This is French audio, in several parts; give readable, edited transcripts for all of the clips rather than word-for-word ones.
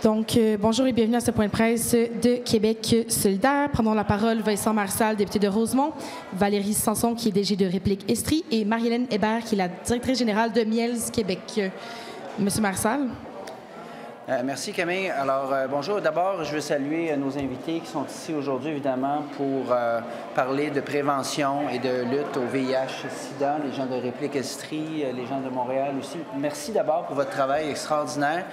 Donc, bonjour et bienvenue à ce point de presse de Québec solidaire. Prenons la parole Vincent Marsal, député de Rosemont, Valérie Sanson, qui est DG de Réplique Estrie, et Marie-Hélène Hébert, qui est la directrice générale de Miels Québec. Monsieur Marsal. Merci Camille. Alors, bonjour. D'abord, je veux saluer nos invités qui sont ici aujourd'hui, évidemment, pour parler de prévention et de lutte au VIH-Sida, les gens de Réplique Estrie, les gens de Montréal aussi. Merci d'abord pour votre travail extraordinaire.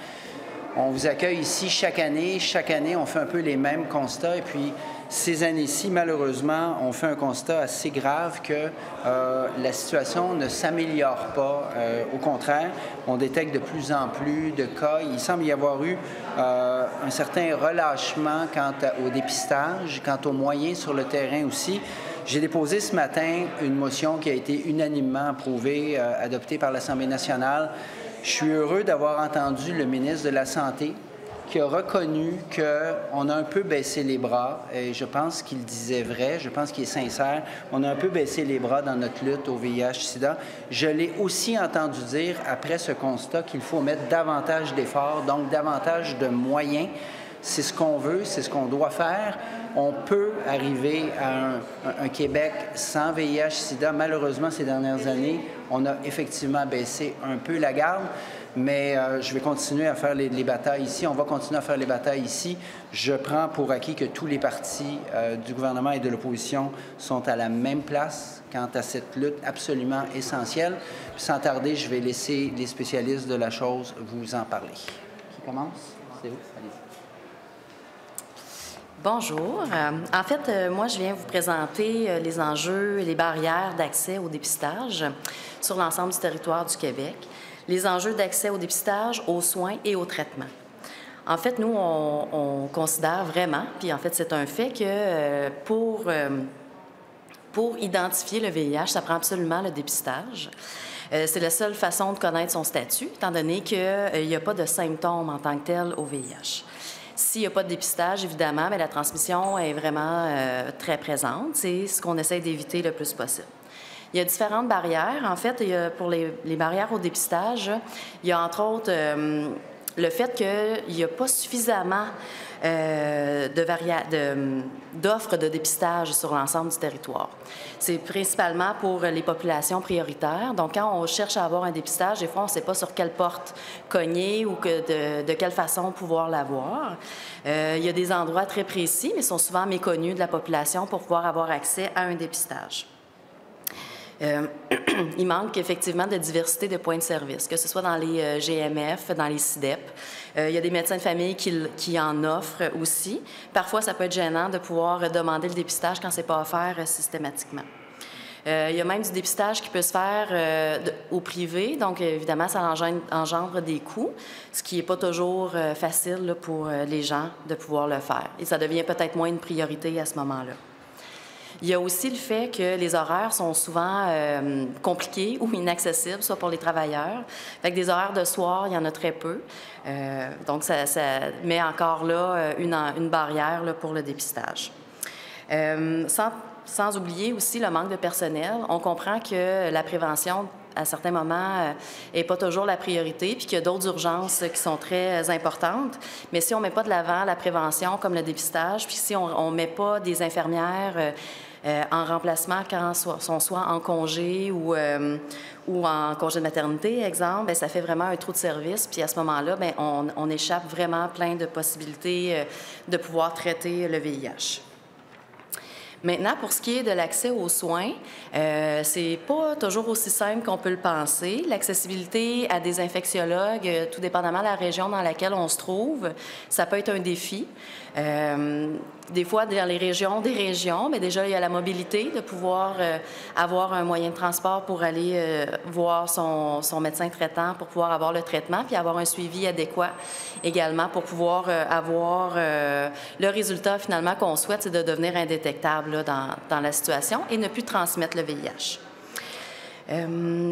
On vous accueille ici chaque année. Chaque année, on fait un peu les mêmes constats. Et puis, ces années-ci, malheureusement, on fait un constat assez grave que la situation ne s'améliore pas. Au contraire, on détecte de plus en plus de cas. Il semble y avoir eu un certain relâchement quant au dépistage, quant aux moyens sur le terrain aussi. J'ai déposé ce matin une motion qui a été unanimement approuvée, adoptée par l'Assemblée nationale. Je suis heureux d'avoir entendu le ministre de la Santé qui a reconnu qu'on a un peu baissé les bras, et je pense qu'il disait vrai, je pense qu'il est sincère. On a un peu baissé les bras dans notre lutte au VIH-Sida. Je l'ai aussi entendu dire, après ce constat, qu'il faut mettre davantage d'efforts, donc davantage de moyens. C'est ce qu'on veut, c'est ce qu'on doit faire. On peut arriver à un Québec sans VIH-Sida. Malheureusement, ces dernières années, on a effectivement baissé un peu la garde, mais je vais continuer à faire les batailles ici. On va continuer à faire les batailles ici. Je prends pour acquis que tous les partis du gouvernement et de l'opposition sont à la même place quant à cette lutte absolument essentielle. Puis, sans tarder, je vais laisser les spécialistes de la chose vous en parler. Qui commence? C'est vous? Allez-y. Bonjour. En fait, moi, je viens vous présenter les enjeux et les barrières d'accès au dépistage sur l'ensemble du territoire du Québec, les enjeux d'accès au dépistage, aux soins et au traitement. En fait, nous, on considère vraiment, puis en fait, c'est un fait que pour identifier le VIH, ça prend absolument le dépistage. C'est la seule façon de connaître son statut, étant donné qu'il n'y a pas de symptômes en tant que tel au VIH. S'il n'y a pas de dépistage, évidemment, mais la transmission est vraiment très présente. C'est ce qu'on essaie d'éviter le plus possible. Il y a différentes barrières. En fait, pour les barrières au dépistage, il y a entre autres le fait qu'il n'y a pas suffisamment d'offres de dépistage sur l'ensemble du territoire. C'est principalement pour les populations prioritaires. Donc, quand on cherche à avoir un dépistage, des fois, on ne sait pas sur quelle porte cogner ou de quelle façon pouvoir l'avoir. Il y a des endroits très précis, mais sont souvent méconnus de la population pour pouvoir avoir accès à un dépistage. Il manque effectivement de diversité de points de service, que ce soit dans les GMF, dans les CIDEP. Il y a des médecins de famille qui en offrent aussi. Parfois, ça peut être gênant de pouvoir demander le dépistage quand ce n'est pas offert systématiquement. Il y a même du dépistage qui peut se faire au privé, donc évidemment, ça engendre des coûts, ce qui n'est pas toujours facile là, pour les gens de pouvoir le faire. Et ça devient peut-être moins une priorité à ce moment-là. Il y a aussi le fait que les horaires sont souvent compliqués ou inaccessibles, soit pour les travailleurs. Fait que des horaires de soir, il y en a très peu. Donc, ça met encore là une barrière là, pour le dépistage. Sans oublier aussi le manque de personnel. On comprend que la prévention, à certains moments, n'est pas toujours la priorité, puis qu'il y a d'autres urgences qui sont très importantes. Mais si on ne met pas de l'avant la prévention, comme le dépistage, puis si on ne met pas des infirmières en remplacement quand on soit en congé ou en congé de maternité, exemple, bien, ça fait vraiment un trou de service. Puis à ce moment-là, bien, on échappe vraiment plein de possibilités de pouvoir traiter le VIH. Maintenant, pour ce qui est de l'accès aux soins, c'est pas toujours aussi simple qu'on peut le penser. L'accessibilité à des infectiologues, tout dépendamment de la région dans laquelle on se trouve, ça peut être un défi. Des fois, dans les régions des régions, mais déjà, il y a la mobilité de pouvoir avoir un moyen de transport pour aller voir son médecin traitant, pour pouvoir avoir le traitement, puis avoir un suivi adéquat également pour pouvoir avoir le résultat finalement qu'on souhaite, c'est de devenir indétectable là, dans la situation et ne plus transmettre le VIH.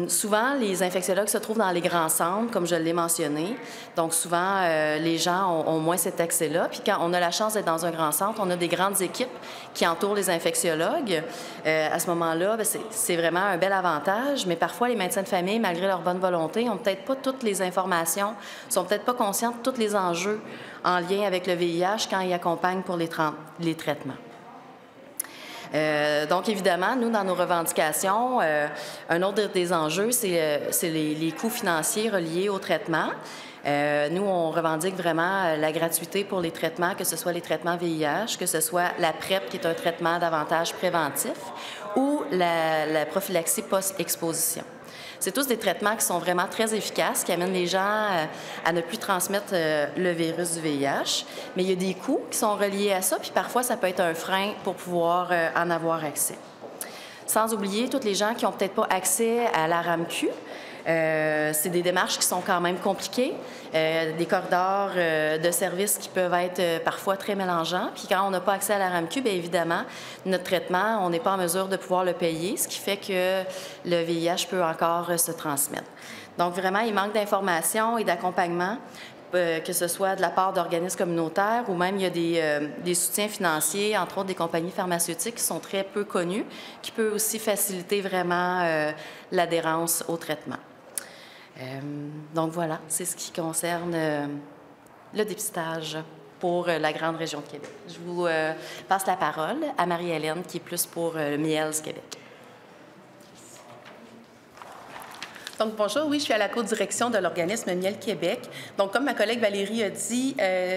Souvent, les infectiologues se trouvent dans les grands centres, comme je l'ai mentionné. Donc, souvent, les gens ont moins cet accès-là. Puis quand on a la chance d'être dans un grand centre, on a des grandes équipes qui entourent les infectiologues. À ce moment-là, bien, c'est vraiment un bel avantage. Mais parfois, les médecins de famille, malgré leur bonne volonté, n'ont peut-être pas toutes les informations, sont peut-être pas conscients de tous les enjeux en lien avec le VIH quand ils accompagnent pour les traitements. Donc, évidemment, nous, dans nos revendications, un autre des enjeux, c'est les coûts financiers reliés au traitement. Nous, on revendique vraiment la gratuité pour les traitements, que ce soit les traitements VIH, que ce soit la PrEP, qui est un traitement davantage préventif, ou la prophylaxie post-exposition. C'est tous des traitements qui sont vraiment très efficaces, qui amènent les gens à ne plus transmettre le virus du VIH. Mais il y a des coûts qui sont reliés à ça, puis parfois, ça peut être un frein pour pouvoir en avoir accès. Sans oublier toutes les gens qui n'ont peut-être pas accès à la RAMQ. C'est des démarches qui sont quand même compliquées, des corridors de services qui peuvent être parfois très mélangeants. Puis quand on n'a pas accès à la RAMQ, bien évidemment, notre traitement, on n'est pas en mesure de pouvoir le payer, ce qui fait que le VIH peut encore se transmettre. Donc vraiment, il manque d'informations et d'accompagnement, que ce soit de la part d'organismes communautaires ou même il y a des soutiens financiers, entre autres des compagnies pharmaceutiques qui sont très peu connues, qui peuvent aussi faciliter vraiment l'adhérence au traitement. Donc voilà, c'est ce qui concerne le dépistage pour la grande région de Québec. Je vous passe la parole à Marie-Hélène, qui est plus pour le MIELS Québec. Donc, bonjour, oui, je suis à la co-direction de l'organisme Miel Québec. Donc, comme ma collègue Valérie a dit,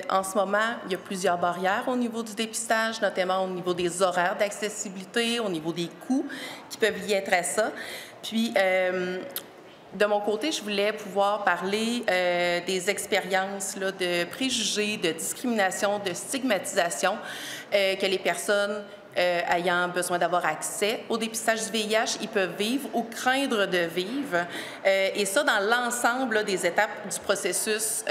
en ce moment, il y a plusieurs barrières au niveau du dépistage, notamment au niveau des horaires d'accessibilité, au niveau des coûts qui peuvent y être à ça. Puis, de mon côté, je voulais pouvoir parler des expériences là, de préjugés, de discrimination, de stigmatisation que les personnes ayant besoin d'avoir accès au dépistage du VIH, ils peuvent vivre ou craindre de vivre. Et ça, dans l'ensemble des étapes du processus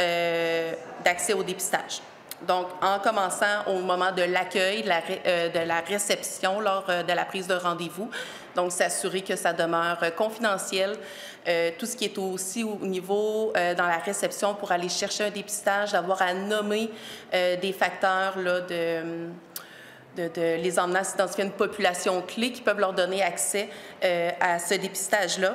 d'accès au dépistage. Donc, en commençant au moment de l'accueil, de la réception lors de la prise de rendez-vous. Donc, s'assurer que ça demeure confidentiel. Tout ce qui est aussi au niveau dans la réception pour aller chercher un dépistage, d'avoir à nommer des facteurs là, de les emmener à s'identifier à une population clé qui peuvent leur donner accès à ce dépistage-là.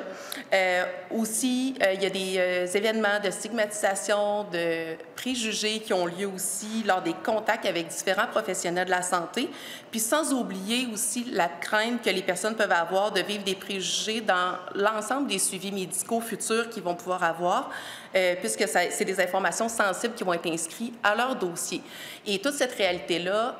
Aussi, il y a des événements de stigmatisation, de préjugés qui ont lieu aussi lors des contacts avec différents professionnels de la santé, puis sans oublier aussi la crainte que les personnes peuvent avoir de vivre des préjugés dans l'ensemble des suivis médicaux futurs qu'ils vont pouvoir avoir, puisque c'est des informations sensibles qui vont être inscrites à leur dossier. Et toute cette réalité-là,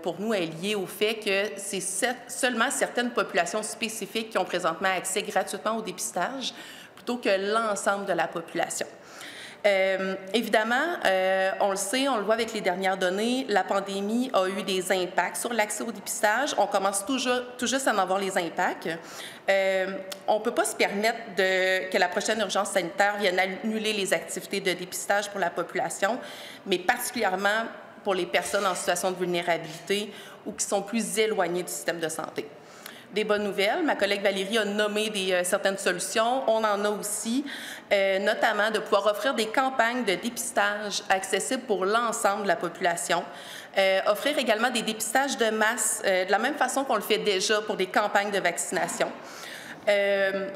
pour nous, est liée au fait que c'est seulement certaines populations spécifiques qui ont présentement accès gratuitement au dépistage, plutôt que l'ensemble de la population. Évidemment, on le sait, on le voit avec les dernières données, la pandémie a eu des impacts sur l'accès au dépistage. On commence tout juste à en avoir les impacts. On ne peut pas se permettre que la prochaine urgence sanitaire vienne annuler les activités de dépistage pour la population, mais particulièrement pour les personnes en situation de vulnérabilité ou qui sont plus éloignées du système de santé. Des bonnes nouvelles. Ma collègue Valérie a nommé certaines solutions. On en a aussi, notamment de pouvoir offrir des campagnes de dépistage accessibles pour l'ensemble de la population. Offrir également des dépistages de masse, de la même façon qu'on le fait déjà pour des campagnes de vaccination.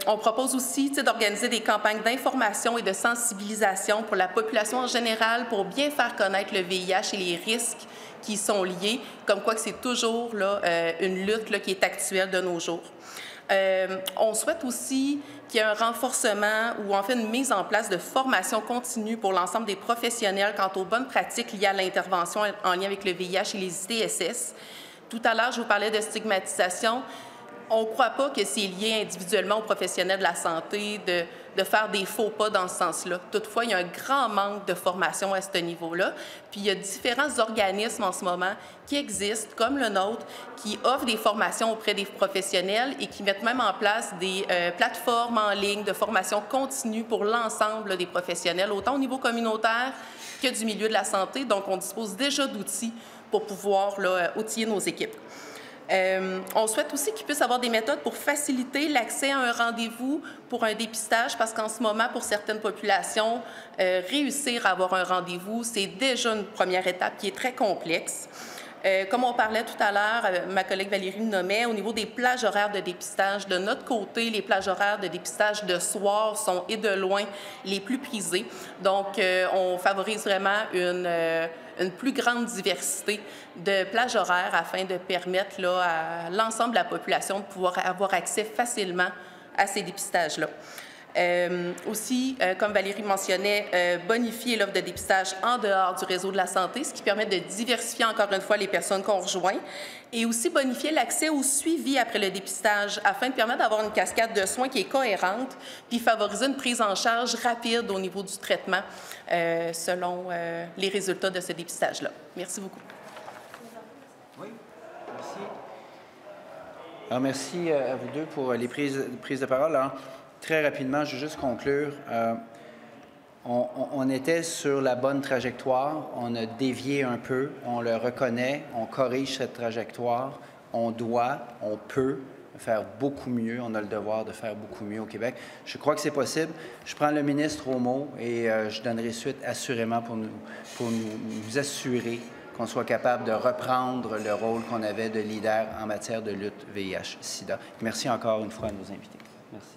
On propose aussi d'organiser des campagnes d'information et de sensibilisation pour la population en général pour bien faire connaître le VIH et les risques qui y sont liés, comme quoi que c'est toujours là, une lutte là, qui est actuelle de nos jours. On souhaite aussi qu'il y ait un renforcement ou en fait une mise en place de formation continue pour l'ensemble des professionnels quant aux bonnes pratiques liées à l'intervention en lien avec le VIH et les ITSS. Tout à l'heure, je vous parlais de stigmatisation. On ne croit pas que c'est lié individuellement aux professionnels de la santé de faire des faux pas dans ce sens-là. Toutefois, il y a un grand manque de formation à ce niveau-là. Puis, il y a différents organismes en ce moment qui existent, comme le nôtre, qui offrent des formations auprès des professionnels et qui mettent même en place des plateformes en ligne de formation continue pour l'ensemble des professionnels, autant au niveau communautaire que du milieu de la santé. Donc, on dispose déjà d'outils pour pouvoir là, outiller nos équipes. On souhaite aussi qu'ils puissent avoir des méthodes pour faciliter l'accès à un rendez-vous pour un dépistage, parce qu'en ce moment, pour certaines populations, réussir à avoir un rendez-vous, c'est déjà une première étape qui est très complexe. Comme on parlait tout à l'heure, ma collègue Valérie le nommait, au niveau des plages horaires de dépistage, de notre côté, les plages horaires de dépistage de soir sont et de loin les plus prisées. Donc, on favorise vraiment une plus grande diversité de plages horaires afin de permettre là, à l'ensemble de la population de pouvoir avoir accès facilement à ces dépistages-là. Aussi, comme Valérie mentionnait, bonifier l'offre de dépistage en dehors du réseau de la santé, ce qui permet de diversifier encore une fois les personnes qu'on rejoint, et aussi bonifier l'accès au suivi après le dépistage afin de permettre d'avoir une cascade de soins qui est cohérente, puis favoriser une prise en charge rapide au niveau du traitement selon les résultats de ce dépistage-là. Merci beaucoup. Oui, merci. Alors, merci à vous deux pour les prises de parole. Alors, très rapidement, je veux juste conclure. On était sur la bonne trajectoire. On a dévié un peu. On le reconnaît. On corrige cette trajectoire. On peut faire beaucoup mieux. On a le devoir de faire beaucoup mieux au Québec. Je crois que c'est possible. Je prends le ministre au mot et je donnerai suite assurément pour nous assurer qu'on soit capable de reprendre le rôle qu'on avait de leader en matière de lutte VIH-Sida. Merci encore une fois à nos invités. Merci.